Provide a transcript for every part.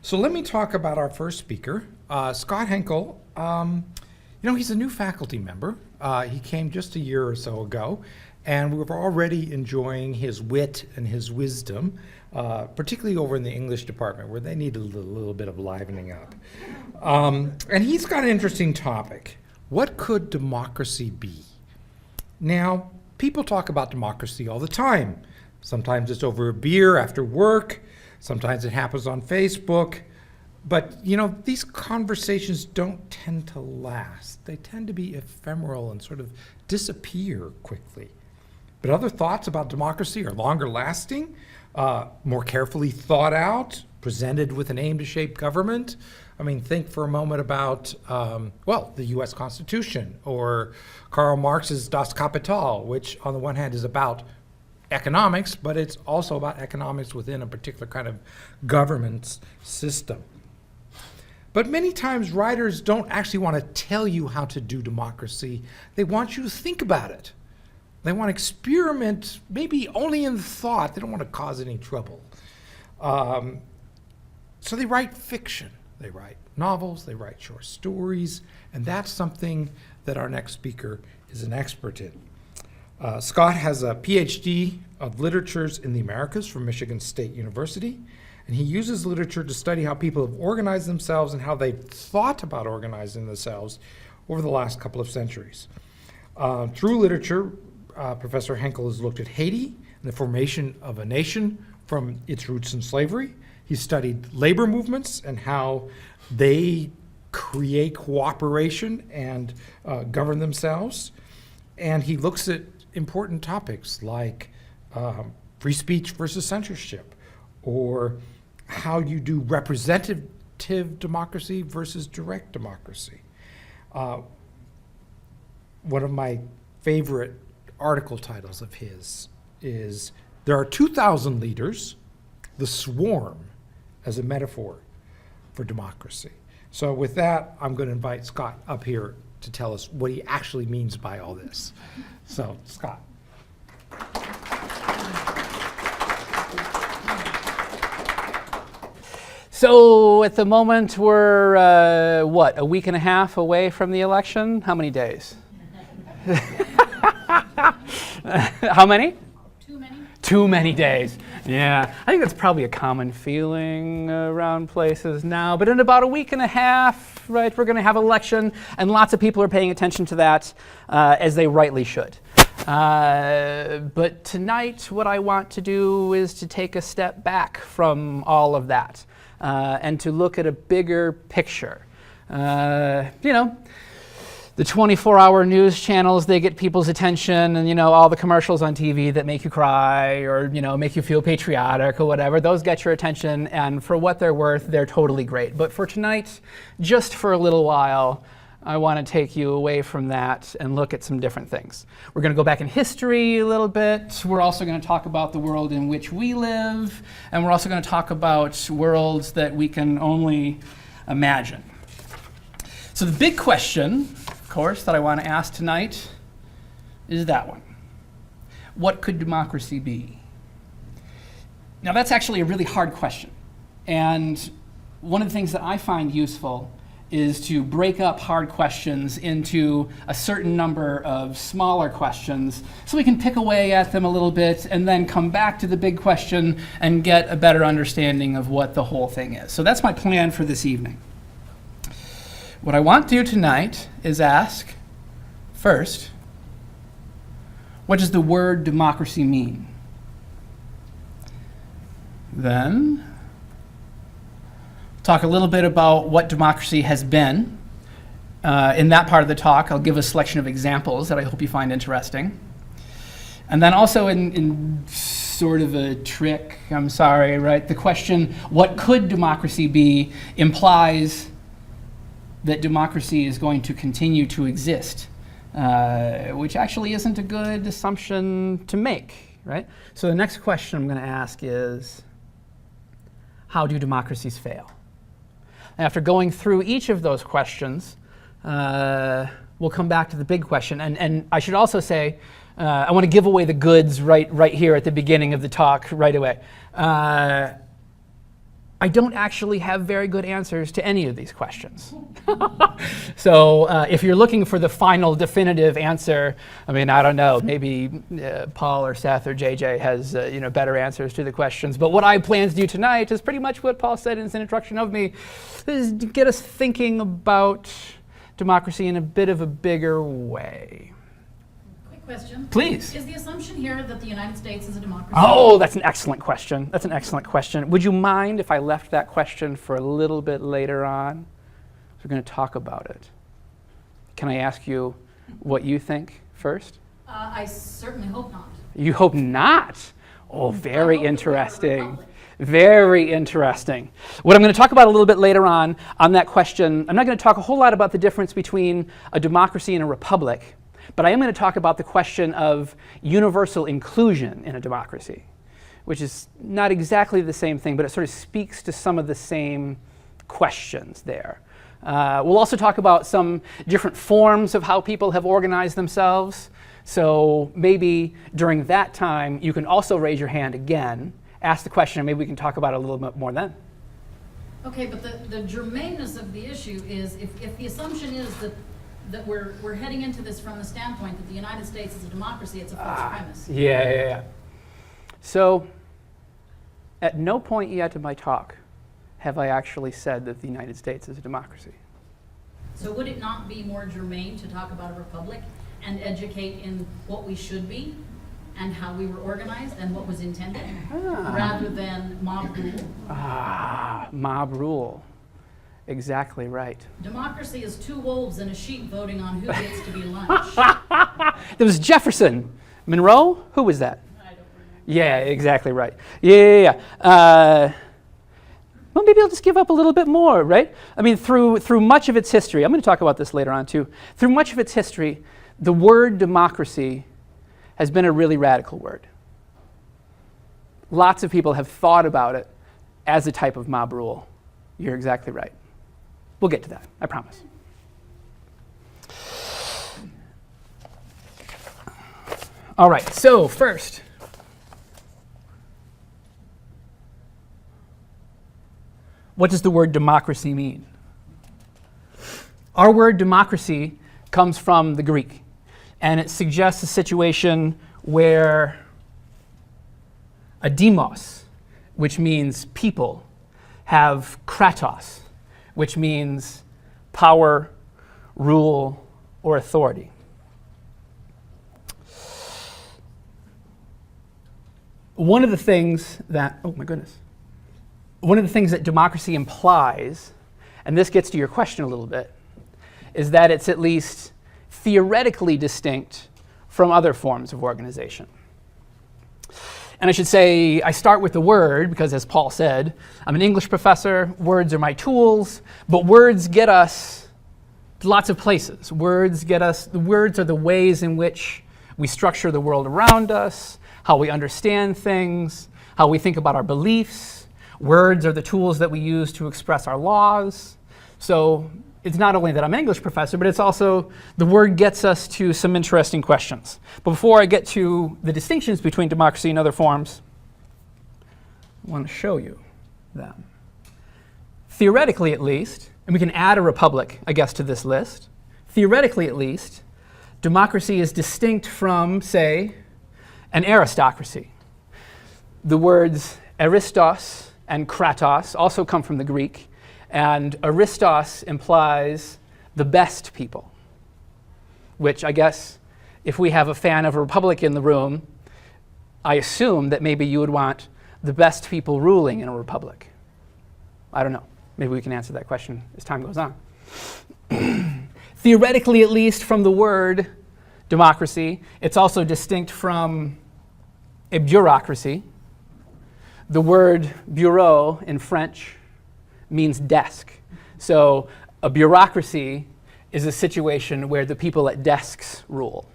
So let me talk about our first speaker, Scott Henkel. He's a new faculty member. He came just a year or so ago, and we're already enjoying his wit and his wisdom, particularly over in the English department, where they need a little bit of livening up. And he's got an interesting topic. What could democracy be? Now, people talk about democracy all the time. Sometimes it's over a beer after work. Sometimes it happens on Facebook. But, these conversations don't tend to last. They tend to be ephemeral and sort of disappear quickly. But other thoughts about democracy are longer lasting, more carefully thought out, presented with an aim to shape government. I mean, think for a moment about, the U.S. Constitution or Karl Marx's Das Kapital, which on the one hand is about economics, but it's also about economics within a particular kind of government system. But many times writers don't actually want to tell you how to do democracy. They want you to think about it. They want to experiment, maybe only in thought. They don't want to cause any trouble. So they write fiction. They write novels, they write short stories, and that's something that our next speaker is an expert in. Scott has a PhD of Literatures in the Americas from Michigan State University, and he uses literature to study how people have organized themselves and how they've thought about organizing themselves over the last couple of centuries. Through literature, Professor Henkel has looked at Haiti and the formation of a nation from its roots in slavery. He's studied labor movements and how they create cooperation and govern themselves. And he looks at important topics like free speech versus censorship, or how you do representative democracy versus direct democracy. One of my favorite article titles of his is "There are 2,000 leaders, the swarm as a metaphor for democracy." So with that, I'm going to invite Scott up here to tell us what he actually means by all this. So, Scott. So at the moment, we're, a week and a half away from the election? How many days? How many? Too many days. Yeah, I think that's probably a common feeling around places now. But in about a week and a half, right, we're going to have an election, and lots of people are paying attention to that, as they rightly should. But tonight, what I want to do is to take a step back from all of that and to look at a bigger picture. The 24-hour news channels, they get people's attention, and all the commercials on TV that make you cry or make you feel patriotic or whatever, those get your attention, and for what they're worth, they're totally great. But for tonight, just for a little while, I want to take you away from that and look at some different things. We're going to go back in history a little bit. We're also going to talk about the world in which we live, and we're also going to talk about worlds that we can only imagine. So the big question, of course, that I want to ask tonight is that one. What could democracy be? Now, that's actually a really hard question. And one of the things that I find useful is to break up hard questions into a certain number of smaller questions so we can pick away at them a little bit and then come back to the big question and get a better understanding of what the whole thing is. So that's my plan for this evening. What I want to do tonight is ask, first, what does the word democracy mean? Then, talk a little bit about what democracy has been. In that part of the talk, I'll give a selection of examples that I hope you find interesting. And then also in sort of a trick, right? The question, what could democracy be, implies that democracy is going to continue to exist, which actually isn't a good assumption to make, right? So the next question I'm going to ask is, how do democracies fail? After going through each of those questions, we'll come back to the big question. And I should also say, I want to give away the goods right here at the beginning of the talk right away. I don't actually have very good answers to any of these questions. So if you're looking for the final definitive answer, I mean, I don't know, maybe Paul or Seth or JJ has better answers to the questions. But what I plan to do tonight is pretty much what Paul said in his introduction of me, is to get us thinking about democracy in a bit of a bigger way. Question. Please. Is the assumption here that the United States is a democracy? Oh, that's an excellent question. That's an excellent question. Would you mind if I left that question for a little bit later on? We're going to talk about it. Can I ask you what you think first? I certainly hope not. You hope not? Oh, very I hope interesting. Very interesting. What I'm going to talk about a little bit later on that question, I'm not going to talk a whole lot about the difference between a democracy and a republic. But I am going to talk about the question of universal inclusion in a democracy, which is not exactly the same thing, but it sort of speaks to some of the same questions there. We'll also talk about some different forms of how people have organized themselves. So maybe during that time, you can also raise your hand again, ask the question, and maybe we can talk about it a little bit more then. Okay, but the germaneness of the issue is if the assumption is that we're heading into this from the standpoint that the United States is a democracy, it's a false premise. Yeah. So, at no point yet in my talk have I actually said that the United States is a democracy. So would it not be more germane to talk about a republic and educate in what we should be and how we were organized and what was intended, rather than mob rule? Mob rule. Exactly right. Democracy is two wolves and a sheep voting on who gets to be lunch. There was Jefferson. Monroe? Who was that? I don't remember. Yeah, exactly right. Yeah. Well, maybe I'll just give up a little bit more, right? I mean, through much of its history, I'm going to talk about this later on too. Through much of its history, the word democracy has been a really radical word. Lots of people have thought about it as a type of mob rule. You're exactly right. We'll get to that, I promise. All right, so first, what does the word democracy mean? Our word democracy comes from the Greek, and it suggests a situation where a demos, which means people, have kratos, which means power, rule, or authority. One of the things that democracy implies, and this gets to your question a little bit, is that it's at least theoretically distinct from other forms of organization. And I should say, I start with the word, because as Paul said, I'm an English professor, words are my tools, but words get us lots of places. Words are the ways in which we structure the world around us, how we understand things, how we think about our beliefs. Words are the tools that we use to express our laws. So it's not only that I'm an English professor, but it's also the word gets us to some interesting questions. But before I get to the distinctions between democracy and other forms, I want to show you them. Theoretically, at least, and we can add a republic, I guess, to this list. Theoretically, at least, democracy is distinct from, say, an aristocracy. The words aristos and kratos also come from the Greek, and aristos implies the best people, which I guess if we have a fan of a republic in the room, I assume that maybe you would want the best people ruling in a republic. I don't know. Maybe we can answer that question as time goes on. Theoretically, at least, from the word democracy, it's also distinct from a bureaucracy. The word bureau in French means desk. So a bureaucracy is a situation where the people at desks rule.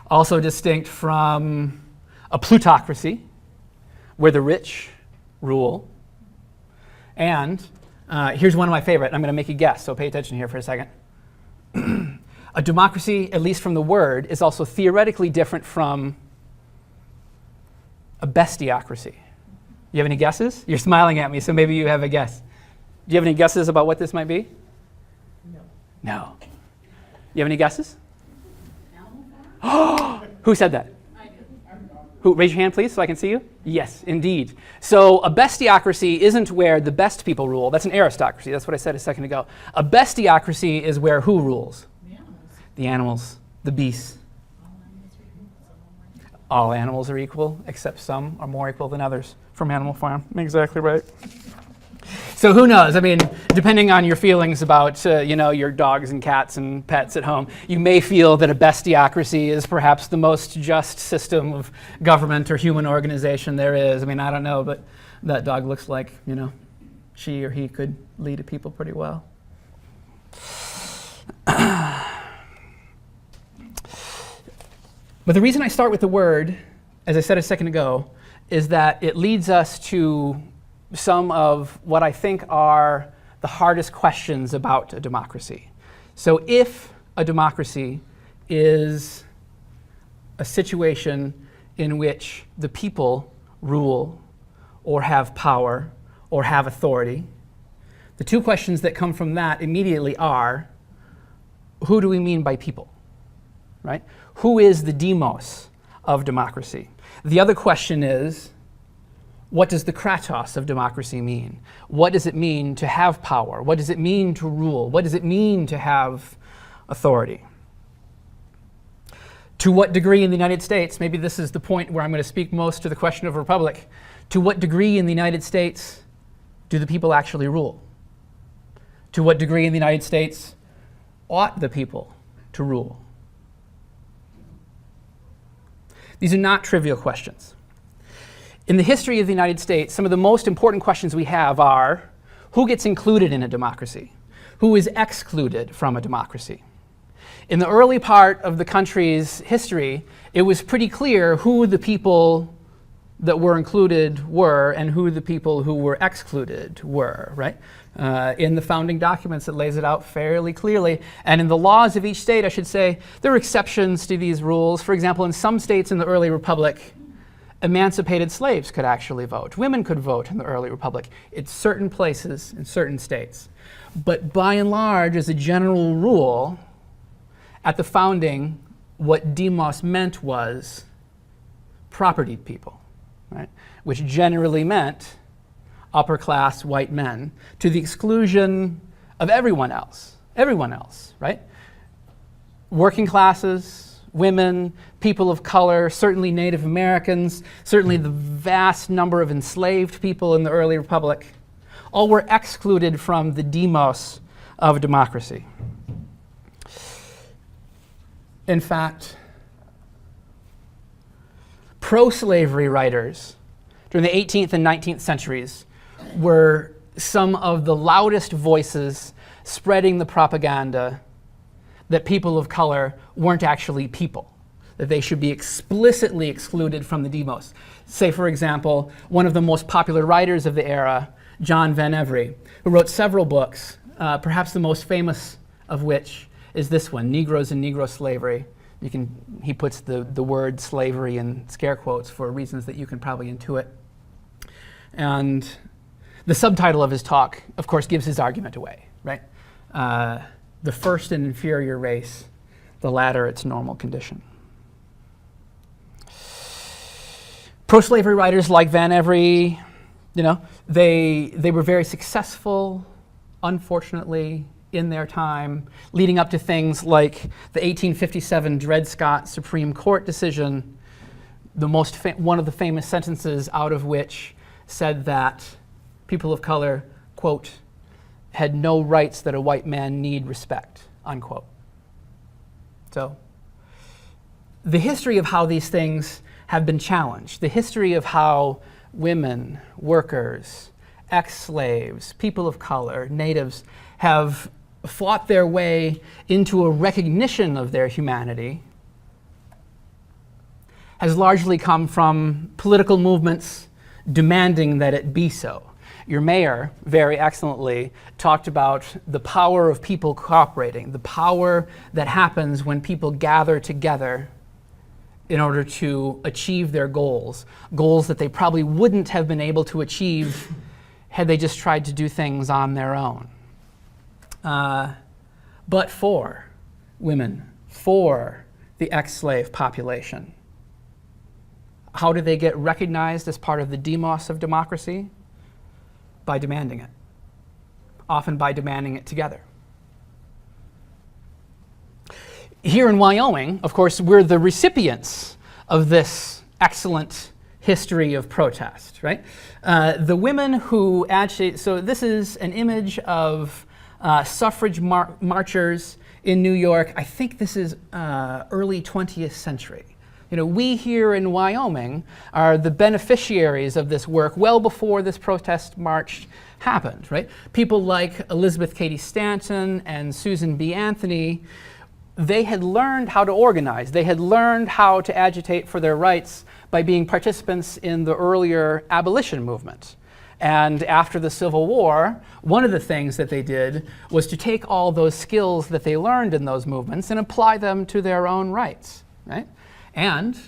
Also distinct from a plutocracy, where the rich rule. And here's one of my favorite. I'm going to make you guess, so pay attention here for a second. A democracy, at least from the word, is also theoretically different from a bestiocracy. You have any guesses? You're smiling at me, so maybe you have a guess. Do you have any guesses about what this might be? No. No. You have any guesses? Animal farm? Who said that? I do. Who? Raise your hand, please, so I can see you. Yes, indeed. So a bestiocracy isn't where the best people rule. That's an aristocracy. That's what I said a second ago. A bestiocracy is where who rules? The animals. The animals, the beasts. All animals are equal, All animals are equal, some are more. except some are more equal than others from Animal Farm. Exactly right. So who knows? I mean, depending on your feelings about your dogs and cats and pets at home, you may feel that a bestiocracy is perhaps the most just system of government or human organization there is. I mean, I don't know, but that dog looks like, she or he could lead a people pretty well. But the reason I start with the word, as I said a second ago, is that it leads us to some of what I think are the hardest questions about a democracy. So if a democracy is a situation in which the people rule or have power or have authority, the two questions that come from that immediately are, who do we mean by people, right? Who is the demos of democracy? The other question is, what does the kratos of democracy mean? What does it mean to have power? What does it mean to rule? What does it mean to have authority? To what degree in the United States, maybe this is the point where I'm going to speak most to the question of republic, to what degree in the United States do the people actually rule? To what degree in the United States ought the people to rule? These are not trivial questions. In the history of the United States, some of the most important questions we have are, who gets included in a democracy? Who is excluded from a democracy? In the early part of the country's history, it was pretty clear who the people that were included were and who the people who were excluded were, right? In the founding documents, it lays it out fairly clearly. And in the laws of each state, I should say, there are exceptions to these rules. For example, in some states in the early republic, emancipated slaves could actually vote. Women could vote in the early republic in certain places, in certain states. But by and large, as a general rule, at the founding, what demos meant was propertied people, right? Which generally meant upper-class white men, to the exclusion of everyone else, right? Working classes, women, people of color, certainly Native Americans, certainly the vast number of enslaved people in the early republic, all were excluded from the demos of democracy. In fact, pro-slavery writers during the 18th and 19th centuries were some of the loudest voices spreading the propaganda that people of color weren't actually people, that they should be explicitly excluded from the demos. Say, for example, one of the most popular writers of the era, John Van Every, who wrote several books, perhaps the most famous of which is this one, Negroes and Negro Slavery. He puts the word slavery in scare quotes for reasons that you can probably intuit. And the subtitle of his talk, of course, gives his argument away, right? The first an inferior race, the latter its normal condition. Pro-slavery writers like Van Every, they were very successful, unfortunately, in their time, leading up to things like the 1857 Dred Scott Supreme Court decision, one of the famous sentences out of which said that people of color, quote, had no rights that a white man need respect, unquote. So the history of how these things have been challenged, the history of how women, workers, ex-slaves, people of color, natives have fought their way into a recognition of their humanity has largely come from political movements demanding that it be so. Your mayor, very excellently, talked about the power of people cooperating, the power that happens when people gather together in order to achieve their goals, goals that they probably wouldn't have been able to achieve had they just tried to do things on their own. But for women, for the ex-slave population, how do they get recognized as part of the demos of democracy? By demanding it, often by demanding it together. Here in Wyoming, of course, we're the recipients of this excellent history of protest, right? The women who agitate, so this is an image of suffrage marchers in New York. I think this is early 20th century. You know, we here in Wyoming are the beneficiaries of this work well before this protest march happened, right? People like Elizabeth Cady Stanton and Susan B. Anthony, they had learned how to organize. They had learned how to agitate for their rights by being participants in the earlier abolition movement. And after the Civil War, one of the things that they did was to take all those skills that they learned in those movements and apply them to their own rights, right? And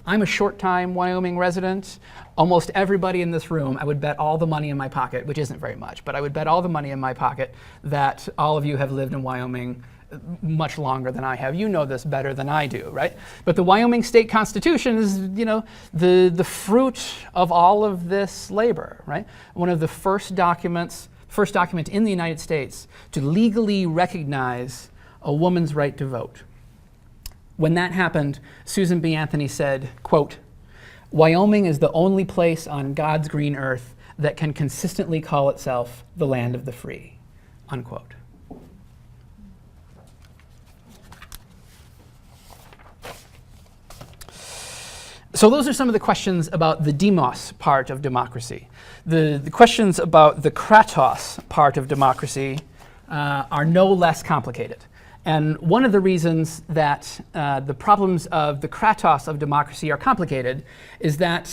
I'm a short-time Wyoming resident. Almost everybody in this room, I would bet all the money in my pocket, which isn't very much, but I would bet all the money in my pocket that all of you have lived in Wyoming much longer than I have. You know this better than I do, right? But the Wyoming State Constitution is, you know, the fruit of all of this labor, right? One of the first document in the United States to legally recognize a woman's right to vote. When that happened, Susan B. Anthony said, quote, "Wyoming is the only place on God's green earth that can consistently call itself the land of the free," unquote. So those are some of the questions about the demos part of democracy. The questions about the kratos part of democracy are no less complicated. And one of the reasons that the problems of the kratos of democracy are complicated is that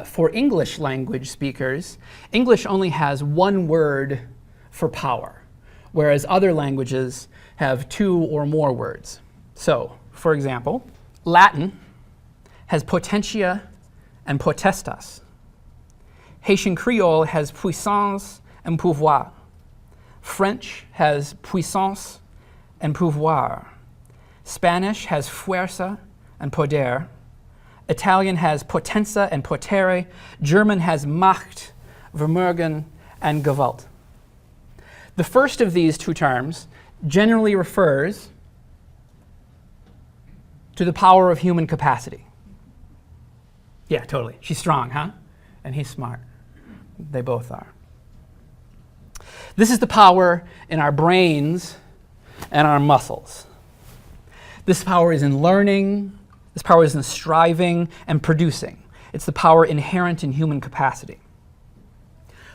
for English language speakers, English only has one word for power, whereas other languages have two or more words. So, for example, Latin has potentia and potestas. Haitian Creole has puissance and pouvoir. French has puissance and pouvoir. Spanish has fuerza and poder. Italian has potenza and potere. German has Macht, Vermögen, and Gewalt. The first of these two terms generally refers to the power of human capacity. Yeah, totally. She's strong, huh? And he's smart. They both are. This is the power in our brains and our muscles. This power is in learning, this power is in striving and producing. It's the power inherent in human capacity.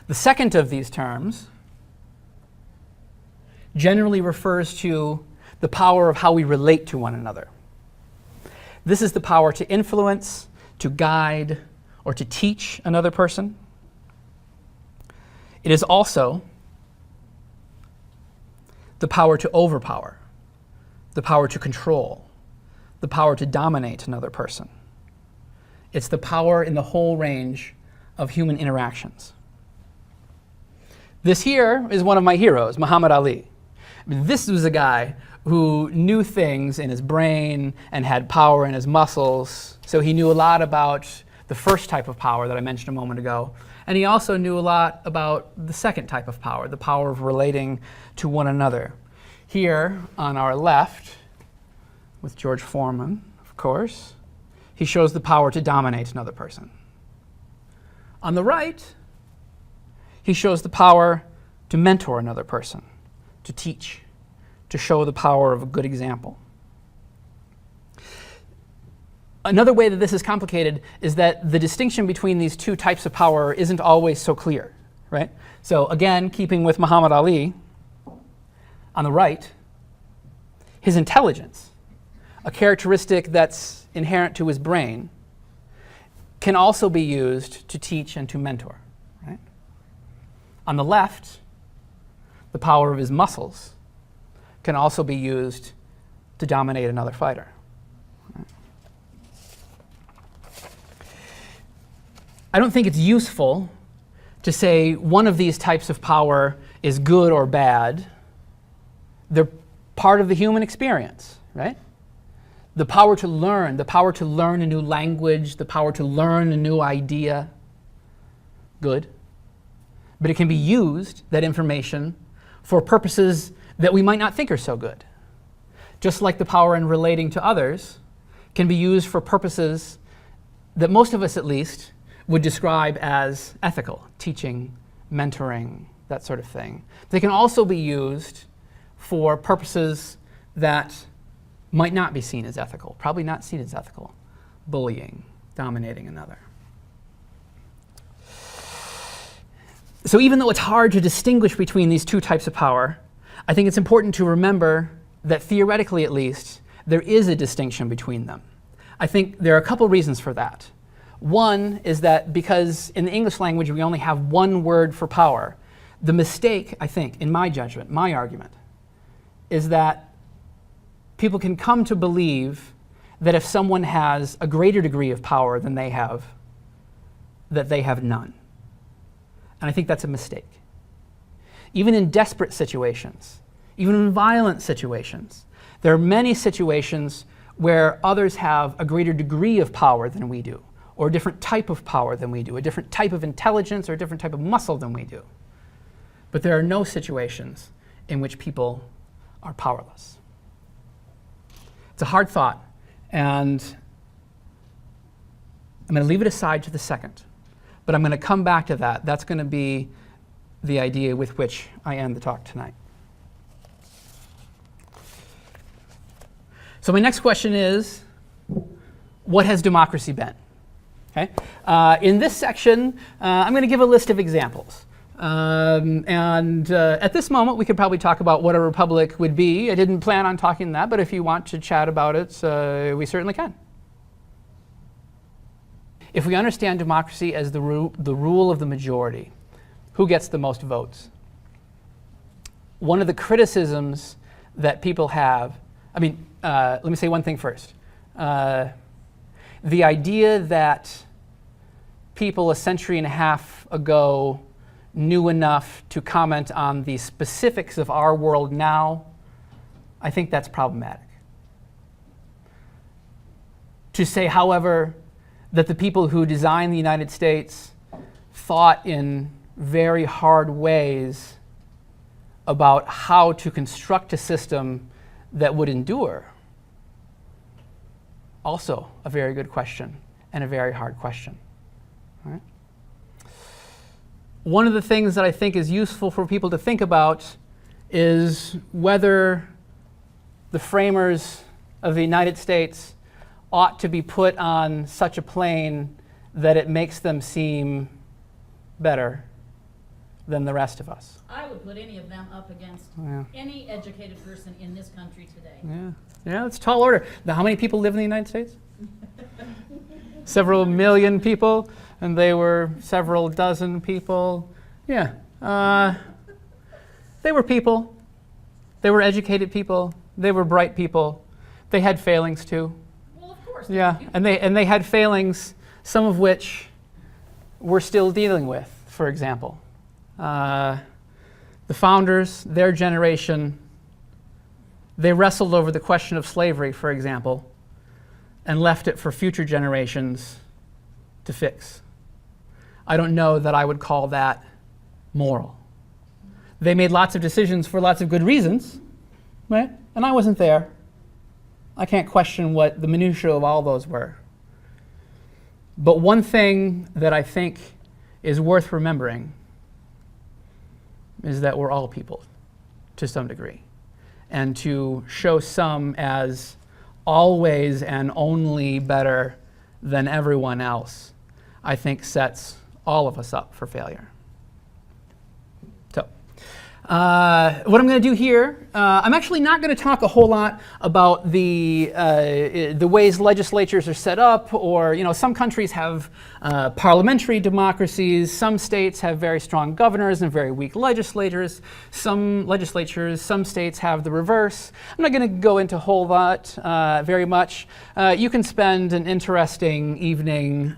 The second of these terms generally refers to the power of how we relate to one another. This is the power to influence, to guide, or to teach another person. It is also the power to overpower, the power to control, the power to dominate another person. It's the power in the whole range of human interactions. This here is one of my heroes, Muhammad Ali. This was a guy who knew things in his brain and had power in his muscles. So he knew a lot about the first type of power that I mentioned a moment ago. And he also knew a lot about the second type of power, the power of relating to one another. Here on our left, with George Foreman, of course, he shows the power to dominate another person. On the right, he shows the power to mentor another person, to teach, to show the power of a good example. Another way that this is complicated is that the distinction between these two types of power isn't always so clear, right? So again, keeping with Muhammad Ali, on the right, his intelligence, a characteristic that's inherent to his brain, can also be used to teach and to mentor, right? On the left, the power of his muscles can also be used to dominate another fighter. Right? I don't think it's useful to say one of these types of power is good or bad. They're part of the human experience, right? The power to learn a new language, the power to learn a new idea, good. But it can be used, that information, for purposes that we might not think are so good. Just like the power in relating to others can be used for purposes that most of us, at least, would describe as ethical, teaching, mentoring, that sort of thing. They can also be used for purposes that might not be seen as ethical, probably not seen as ethical, bullying, dominating another. So even though it's hard to distinguish between these two types of power, I think it's important to remember that theoretically, at least, there is a distinction between them. I think there are a couple reasons for that. One is that because in the English language we only have one word for power, the mistake, I think, in my judgment, my argument, is that people can come to believe that if someone has a greater degree of power than they have, that they have none. And I think that's a mistake. Even in desperate situations, even in violent situations, there are many situations where others have a greater degree of power than we do, or a different type of power than we do, a different type of intelligence or a different type of muscle than we do. But there are no situations in which people are powerless. It's a hard thought, and I'm going to leave it aside to the second. But I'm going to come back to that. That's going to be the idea with which I end the talk tonight. So my next question is, what has democracy been? Okay. In this section, I'm going to give a list of examples. At this moment, we could probably talk about what a republic would be. I didn't plan on talking that, but if you want to chat about it, we certainly can. If we understand democracy as the rule of the majority, who gets the most votes? One of the criticisms that people have, let me say one thing first. The idea that people a century and a half ago knew enough to comment on the specifics of our world now, I think that's problematic. To say, however, that the people who designed the United States thought in very hard ways about how to construct a system that would endure, also a very good question and a very hard question. All right? One of the things that I think is useful for people to think about is whether the framers of the United States ought to be put on such a plane that it makes them seem better than the rest of us. I would put any of them up against any educated person in this country today. Yeah, it's a tall order. Now, how many people live in the United States? Several million people, and they were several dozen people. Yeah, they were people. They were educated people. They were bright people. They had failings too. Well, of course. Yeah, and they had failings, some of which we're still dealing with. For example, the founders, their generation, they wrestled over the question of slavery, for example, and left it for future generations to fix. I don't know that I would call that moral. They made lots of decisions for lots of good reasons, right? And I wasn't there. I can't question what the minutiae of all those were. But one thing that I think is worth remembering is that we're all people to some degree. And to show some as always and only better than everyone else, I think sets all of us up for failure. So, What I'm going to do here, I'm actually not going to talk a whole lot about the ways legislatures are set up, or some countries have parliamentary democracies, some states have very strong governors and very weak legislators, some states have the reverse. I'm not going to go into a whole lot very much. You can spend an interesting evening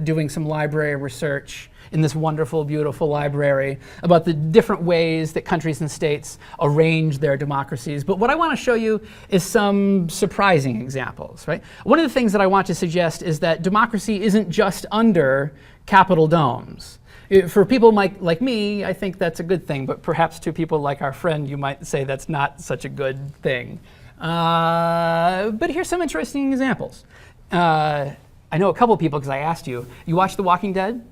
doing some library research in this wonderful, beautiful library about the different ways that countries and states arrange their democracies. But what I want to show you is some surprising examples, right? One of the things that I want to suggest is that democracy isn't just under Capitol domes. For people like me, I think that's a good thing, but perhaps to people like our friend, you might say that's not such a good thing. But here's some interesting examples. I know a couple people because I asked you. You watch The Walking Dead?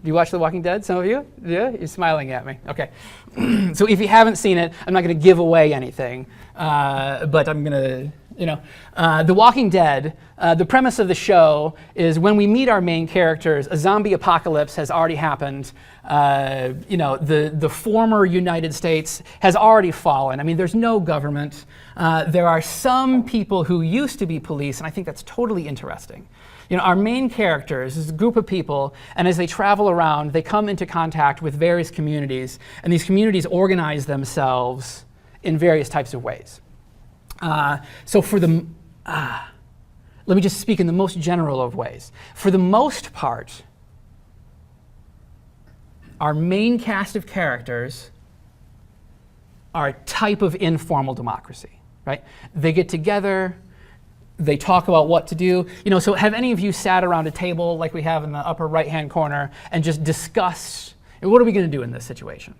You watch The Walking Dead, some of you? Yeah, you're smiling at me. Okay. So if you haven't seen it, I'm not going to give away anything, but I'm going to, The Walking Dead, the premise of the show is when we meet our main characters, a zombie apocalypse has already happened. The former United States has already fallen. I mean, there's no government. There are some people who used to be police, and I think that's totally interesting. Our main characters is a group of people, and as they travel around, they come into contact with various communities, and these communities organize themselves in various types of ways. So for the, let me just speak in the most general of ways. For the most part, our main cast of characters are a type of informal democracy, right? They get together, they talk about what to do. So have any of you sat around a table like we have in the upper right-hand corner and just discussed, what are we going to do in this situation?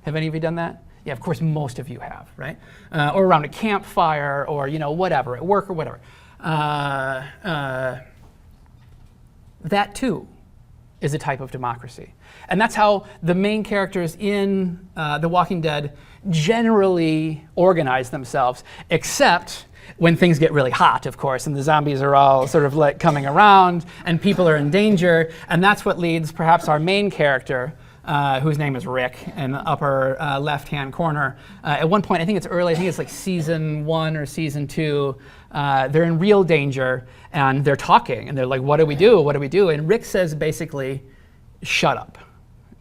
Have any of you done that? Yeah, of course, most of you have, right? Or around a campfire, or whatever, at work or whatever. That too is a type of democracy. And that's how the main characters in The Walking Dead generally organize themselves, except when things get really hot, of course, and the zombies are all sort of like coming around and people are in danger. And that's what leads perhaps our main character, whose name is Rick, in the upper left-hand corner. At one point, I think it's like season 1 or season 2, they're in real danger and they're talking and they're like, what do we do? What do we do? And Rick says basically, shut up.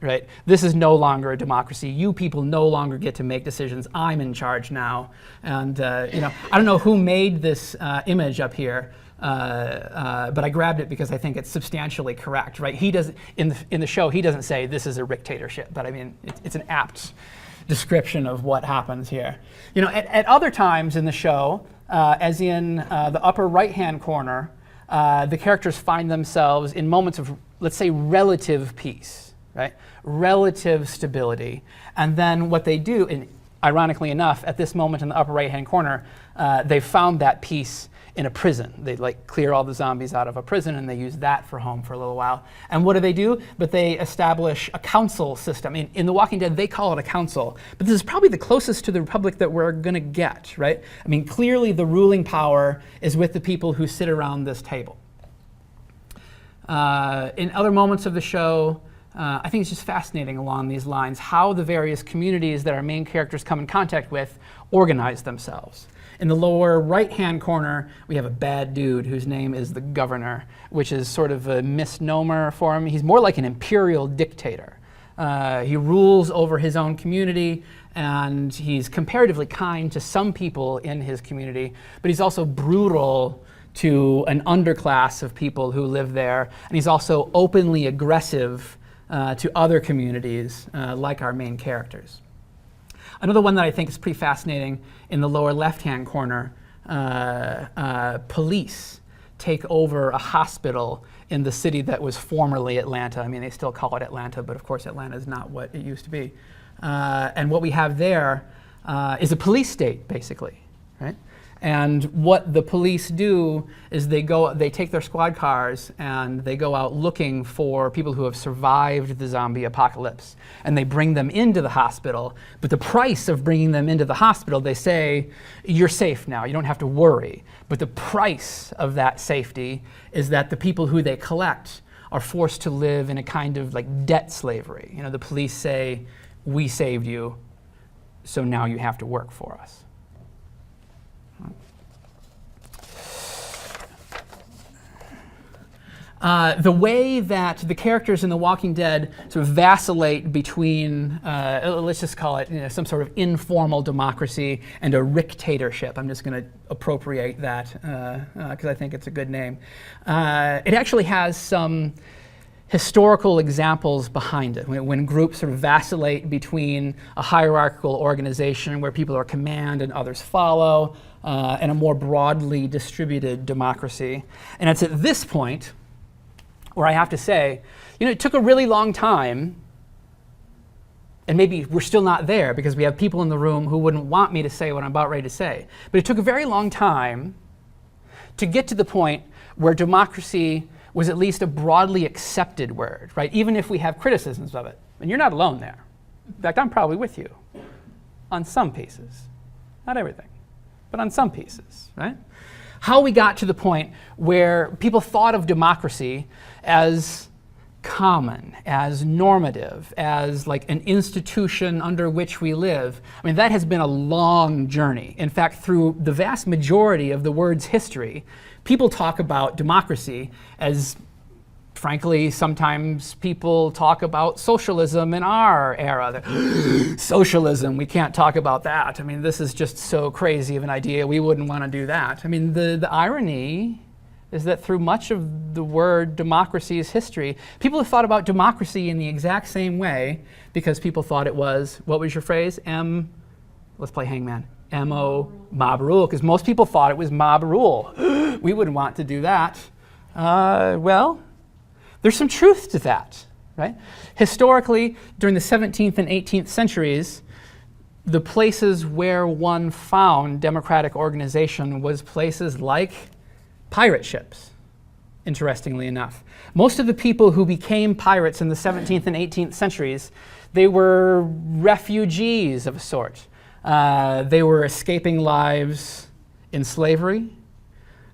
Right? This is no longer a democracy. You people no longer get to make decisions. I'm in charge now. And I don't know who made this image up here, but I grabbed it because I think it's substantially correct. Right? He doesn't in the show. He doesn't say this is a Ricktatorship, but I mean it's an apt description of what happens here. At other times in the show, as in the upper right-hand corner, the characters find themselves in moments of, let's say, relative peace. Right? Relative stability. And then what they do, and ironically enough, at this moment in the upper right-hand corner, they found that peace in a prison. They clear all the zombies out of a prison and they use that for home for a little while. And what do? But they establish a council system. In The Walking Dead, they call it a council. But this is probably the closest to the republic that we're going to get, right? I mean, clearly the ruling power is with the people who sit around this table. In other moments of the show, I think it's just fascinating along these lines how the various communities that our main characters come in contact with organize themselves. In the lower right-hand corner, we have a bad dude whose name is the governor, which is sort of a misnomer for him. He's more like an imperial dictator. He rules over his own community, and he's comparatively kind to some people in his community, but he's also brutal to an underclass of people who live there, and he's also openly aggressive to other communities like our main characters. Another one that I think is pretty fascinating in the lower left-hand corner, police take over a hospital in the city that was formerly Atlanta. I mean, they still call it Atlanta, but of course Atlanta is not what it used to be. And what we have there is a police state, basically, right? And what the police do is they take their squad cars and they go out looking for people who have survived the zombie apocalypse. And they bring them into the hospital. But the price of bringing them into the hospital, they say, you're safe now, you don't have to worry. But the price of that safety is that the people who they collect are forced to live in a kind of like debt slavery. You know, the police say, we saved you, so now you have to work for us. The way that the characters in The Walking Dead sort of vacillate between, let's just call it, some sort of informal democracy and a rictatorship. I'm just going to appropriate that because I think it's a good name. It actually has some historical examples behind it. When groups sort of vacillate between a hierarchical organization where people are command and others follow, and a more broadly distributed democracy. And it's at this point where I have to say, it took a really long time, and maybe we're still not there because we have people in the room who wouldn't want me to say what I'm about ready to say, but it took a very long time to get to the point where democracy was at least a broadly accepted word, right? Even if we have criticisms of it. And you're not alone there. In fact, I'm probably with you on some pieces. Not everything, but on some pieces, right? How we got to the point where people thought of democracy as common, as normative, as like an institution under which we live. I mean, that has been a long journey. In fact, through the vast majority of the word's history, people talk about democracy as, frankly, sometimes people talk about socialism in our era. Socialism, we can't talk about that. I mean, this is just so crazy of an idea, we wouldn't want to do that. I mean, the irony is that through much of the word democracy's history, people have thought about democracy in the exact same way because people thought it was, what was your phrase? Let's play hangman. M-O, mob rule, because most people thought it was mob rule. We wouldn't want to do that. Well, there's some truth to that, right? Historically, during the 17th and 18th centuries, the places where one found democratic organization was places like pirate ships, interestingly enough. Most of the people who became pirates in the 17th and 18th centuries, they were refugees of a sort. They were escaping lives in slavery.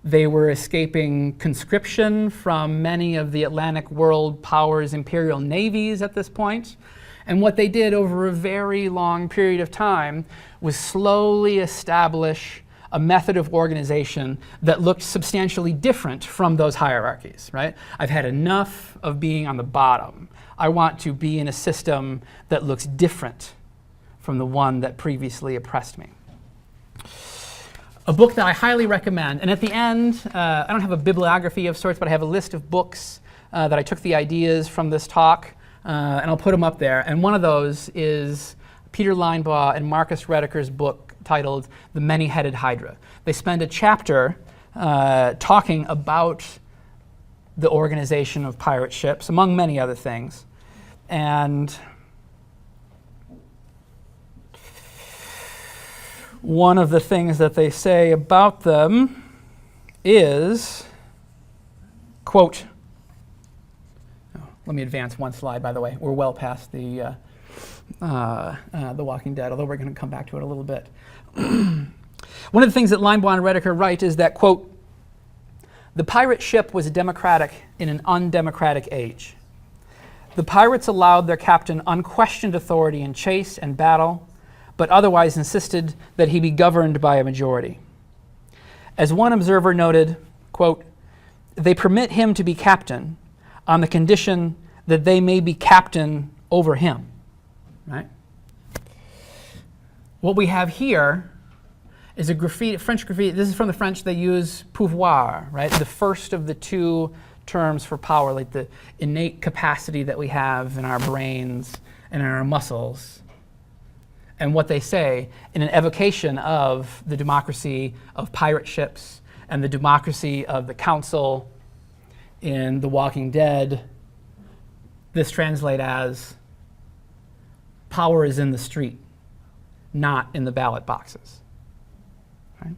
They were escaping conscription from many of the Atlantic world powers' imperial navies at this point. And what they did over a very long period of time was slowly establish a method of organization that looked substantially different from those hierarchies, right? I've had enough of being on the bottom. I want to be in a system that looks different from the one that previously oppressed me. A book that I highly recommend, and at the end, I don't have a bibliography of sorts, but I have a list of books that I took the ideas from this talk, and I'll put them up there. And one of those is Peter Linebaugh and Marcus Rediker's book titled The Many-Headed Hydra. They spend a chapter talking about the organization of pirate ships, among many other things. And one of the things that they say about them is, quote, let me advance one slide, by the way. We're well past the Walking Dead, although we're going to come back to it a little bit. One of the things that Linebaugh and Rediker write is that, quote, the pirate ship was democratic in an undemocratic age. The pirates allowed their captain unquestioned authority in chase and battle, but otherwise insisted that he be governed by a majority. As one observer noted, quote, they permit him to be captain on the condition that they may be captain over him, right? What we have here is a graffiti, French graffiti. This is from the French. They use pouvoir, right? The first of the two terms for power, like the innate capacity that we have in our brains and in our muscles. And what they say in an evocation of the democracy of pirate ships and the democracy of the council in The Walking Dead, this translates as power is in the street, not in the ballot boxes. Right?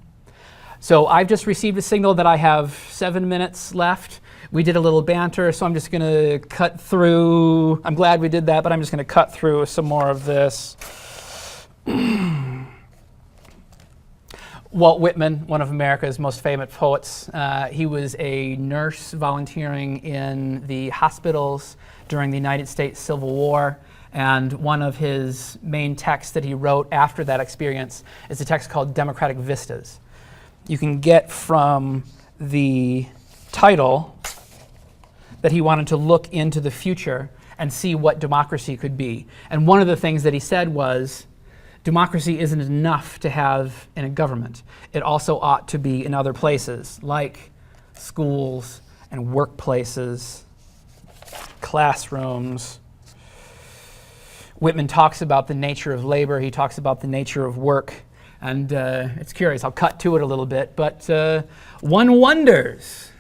So I've just received a signal that I have 7 minutes left. We did a little banter, so I'm just going to cut through. I'm glad we did that, but I'm just going to cut through some more of this. Walt Whitman, one of America's most famous poets, he was a nurse volunteering in the hospitals during the United States Civil War. And one of his main texts that he wrote after that experience is a text called Democratic Vistas. You can get from the title that he wanted to look into the future and see what democracy could be. And one of the things that he said was, democracy isn't enough to have in a government. It also ought to be in other places, like schools and workplaces, classrooms. Whitman talks about the nature of labor. He talks about the nature of work. And it's curious. I'll cut to it a little bit. But one wonders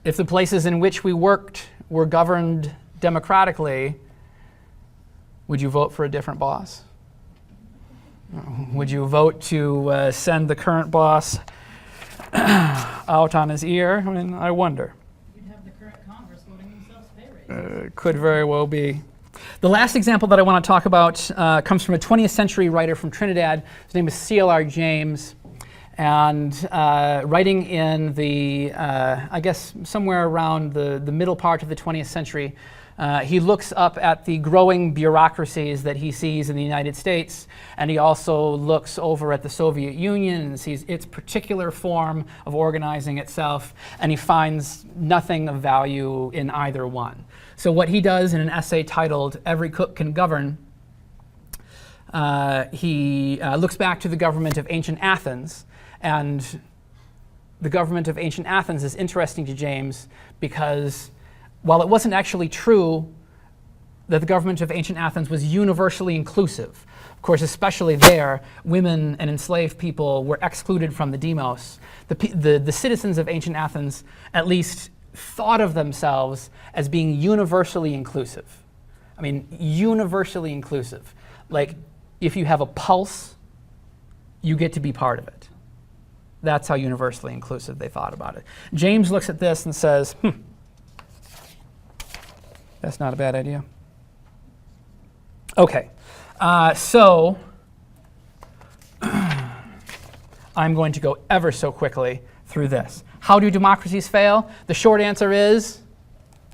if the places in which we worked were governed democratically, would you vote for a different boss? Would you vote to send the current boss out on his ear? I mean, I wonder. You'd have the current Congress voting themselves pay raises. Could very well be. The last example that I want to talk about comes from a 20th century writer from Trinidad. His name is C.L.R. James. And writing in the, I guess, somewhere around the middle part of the 20th century, he looks up at the growing bureaucracies that he sees in the United States, and he also looks over at the Soviet Union and sees its particular form of organizing itself, and he finds nothing of value in either one. So what he does in an essay titled "Every Cook Can Govern," he looks back to the government of ancient Athens, and the government of ancient Athens is interesting to James because while it wasn't actually true that the government of ancient Athens was universally inclusive, of course, especially there, women and enslaved people were excluded from the demos. The citizens of ancient Athens at least thought of themselves as being universally inclusive. I mean, universally inclusive. Like, if you have a pulse, you get to be part of it. That's how universally inclusive they thought about it. James looks at this and says, that's not a bad idea. Okay, so I'm going to go ever so quickly through this. How do democracies fail? The short answer is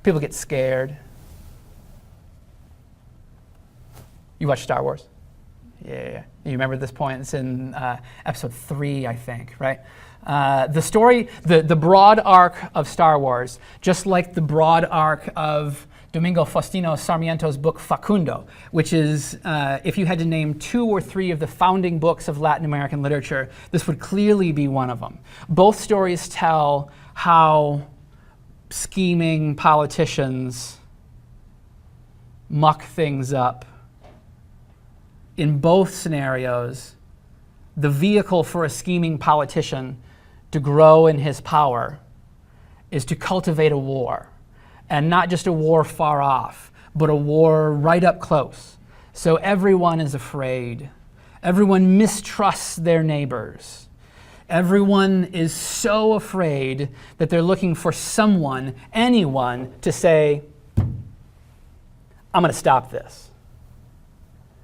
people get scared. You watch Star Wars? Yeah. You remember this point? It's in episode 3, I think, right? The story, the broad arc of Star Wars, just like the broad arc of Domingo Faustino Sarmiento's book Facundo, which is, if you had to name 2 or 3 of the founding books of Latin American literature, this would clearly be one of them. Both stories tell how scheming politicians muck things up. In both scenarios, the vehicle for a scheming politician to grow in his power is to cultivate a war. And not just a war far off, but a war right up close. So everyone is afraid. Everyone mistrusts their neighbors. Everyone is so afraid that they're looking for someone, anyone, to say, I'm going to stop this.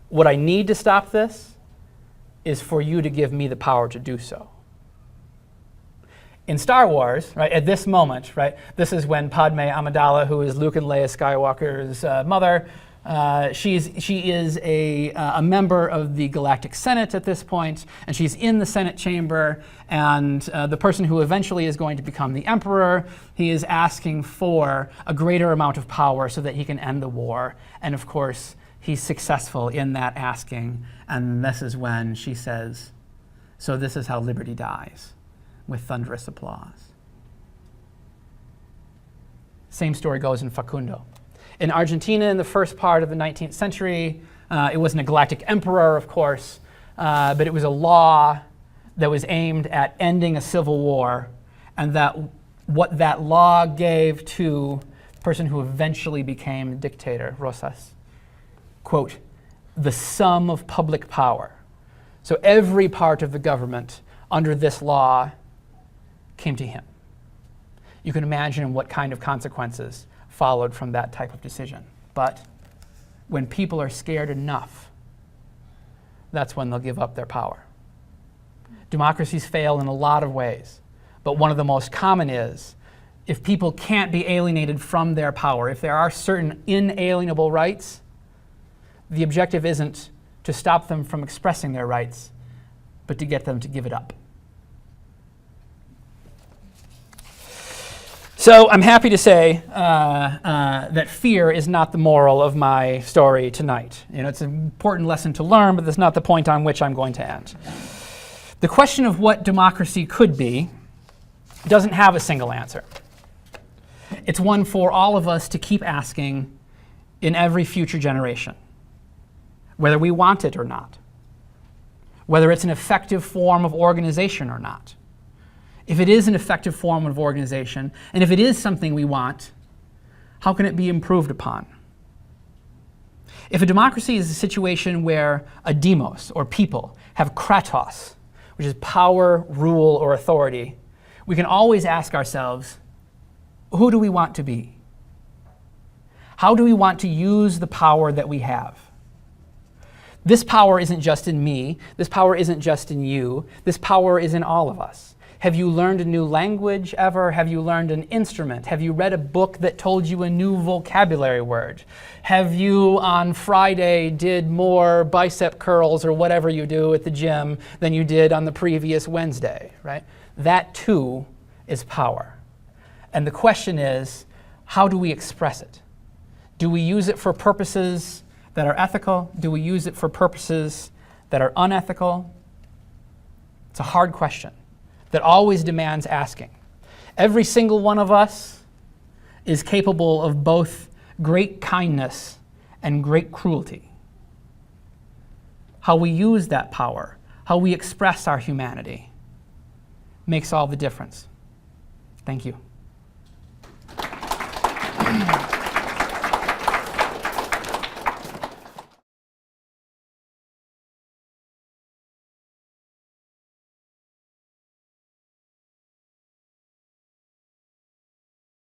What I need to stop this is for you to give me the power to do so. In Star Wars, right, at this moment, right, this is when Padme Amidala, who is Luke and Leia Skywalker's mother, she is a member of the Galactic Senate at this point, and she's in the Senate chamber, and the person who eventually is going to become the Emperor, he is asking for a greater amount of power so that he can end the war. And of course, he's successful in that asking, and this is when she says, so this is how liberty dies, with thunderous applause. Same story goes in Facundo. In Argentina, in the first part of the 19th century, it wasn't a galactic emperor, of course, but it was a law that was aimed at ending a civil war, and that what that law gave to the person who eventually became dictator, Rosas, quote, the sum of public power. So every part of the government under this law came to him. You can imagine what kind of consequences followed from that type of decision. But when people are scared enough, that's when they'll give up their power. Democracies fail in a lot of ways, but one of the most common is if people can't be alienated from their power, if there are certain inalienable rights, the objective isn't to stop them from expressing their rights, but to get them to give it up. So I'm happy to say that fear is not the moral of my story tonight. It's an important lesson to learn, but that's not the point on which I'm going to end. The question of what democracy could be doesn't have a single answer. It's one for all of us to keep asking in every future generation, whether we want it or not, whether it's an effective form of organization or not. If it is an effective form of organization, and if it is something we want, how can it be improved upon? If a democracy is a situation where a demos, or people, have kratos, which is power, rule, or authority, we can always ask ourselves, who do we want to be? How do we want to use the power that we have? This power isn't just in me. This power isn't just in you. This power is in all of us. Have you learned a new language ever? Have you learned an instrument? Have you read a book that told you a new vocabulary word? Have you on Friday did more bicep curls or whatever you do at the gym than you did on the previous Wednesday, right? That too is power. And the question is, how do we express it? Do we use it for purposes that are ethical? Do we use it for purposes that are unethical? It's a hard question that always demands asking. Every single one of us is capable of both great kindness and great cruelty. How we use that power, how we express our humanity, makes all the difference. Thank you.